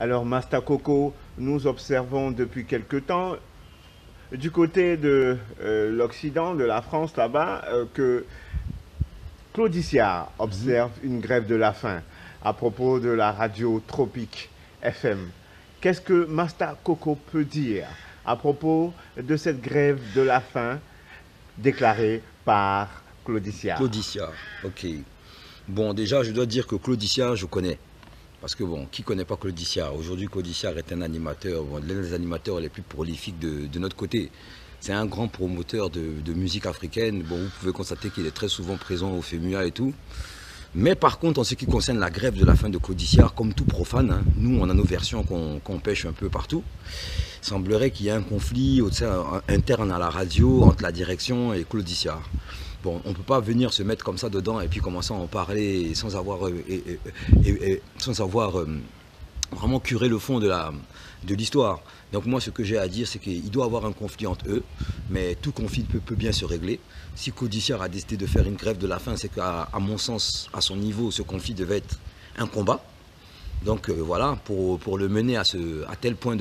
Alors, Master Coco, nous observons depuis quelque temps, du côté de l'Occident, de la France là-bas, que Claudicia observe une grève de la faim à propos de la radio Tropique FM. Qu'est-ce que Master Coco peut dire à propos de cette grève de la faim déclarée par Claudicia? Claudicia, ok. Bon, déjà, je dois dire que Claudicia, je connais. Parce que bon, qui connaît pas Claudicia? Aujourd'hui, Claudicia est un animateur, bon, l'un des animateurs les plus prolifiques de notre côté. C'est un grand promoteur de musique africaine. Bon, vous pouvez constater qu'il est très souvent présent au FEMUA et tout. Mais par contre, en ce qui concerne la grève de la faim de Claudicia, comme tout profane, hein, nous, on a nos versions qu'on pêche un peu partout. Il semblerait qu'il y ait un conflit interne à la radio entre la direction et Claudicia. Bon, on ne peut pas venir se mettre comme ça dedans et puis commencer à en parler sans avoir, vraiment curé le fond de l'histoire. Donc moi, ce que j'ai à dire, c'est qu'il doit y avoir un conflit entre eux, mais tout conflit peut bien se régler. Si Claudicia a décidé de faire une grève de la faim, c'est qu'à mon sens, à son niveau, ce conflit devait être un combat. Donc voilà, pour le mener à tel point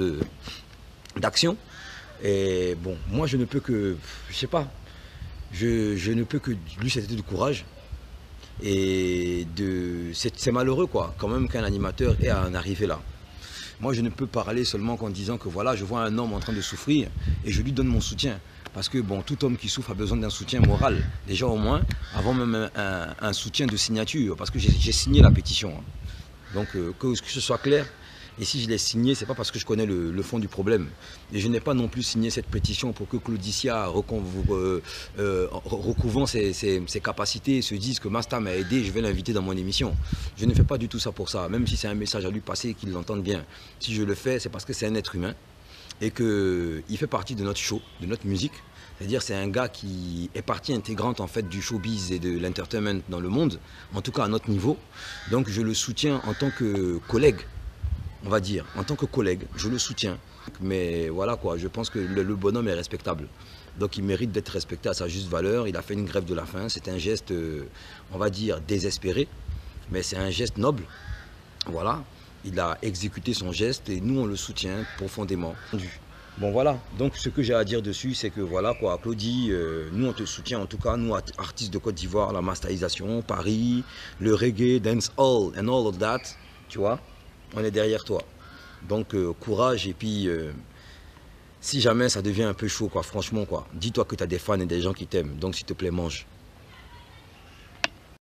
d'action. Et bon, moi, je ne peux que, je sais pas, je ne peux que lui souhaiter du courage. Et c'est malheureux quoi, quand même qu'un animateur ait à en arriver là. Moi je ne peux parler seulement qu'en disant que voilà, je vois un homme en train de souffrir et je lui donne mon soutien. Parce que bon, tout homme qui souffre a besoin d'un soutien moral, déjà au moins, avant même un soutien de signature, parce que j'ai signé la pétition. Donc que ce soit clair. Et si je l'ai signé, ce n'est pas parce que je connais le fond du problème. Et je n'ai pas non plus signé cette pétition pour que Claudicia, recouvrant ses capacités, se dise que Masta m'a aidé, je vais l'inviter dans mon émission. Je ne fais pas du tout ça pour ça, même si c'est un message à lui passer et qu'il l'entende bien. Si je le fais, c'est parce que c'est un être humain et qu'il fait partie de notre show, de notre musique. C'est-à-dire c'est un gars qui est partie intégrante en fait du showbiz et de l'entertainment dans le monde, en tout cas à notre niveau. Donc je le soutiens en tant que collègue. On va dire, en tant que collègue, je le soutiens. Mais voilà quoi, je pense que le bonhomme est respectable. Donc il mérite d'être respecté à sa juste valeur. Il a fait une grève de la faim. C'est un geste, on va dire, désespéré. Mais c'est un geste noble. Voilà, il a exécuté son geste et nous on le soutient profondément. Bon voilà, donc ce que j'ai à dire dessus, c'est que voilà quoi, Claudie, nous on te soutient en tout cas, nous artistes de Côte d'Ivoire, la masterisation, Paris, le reggae, dancehall and all of that, tu vois. On est derrière toi. Donc courage et puis si jamais ça devient un peu chaud quoi, franchement quoi, dis-toi que tu as des fans et des gens qui t'aiment. Donc s'il te plaît mange.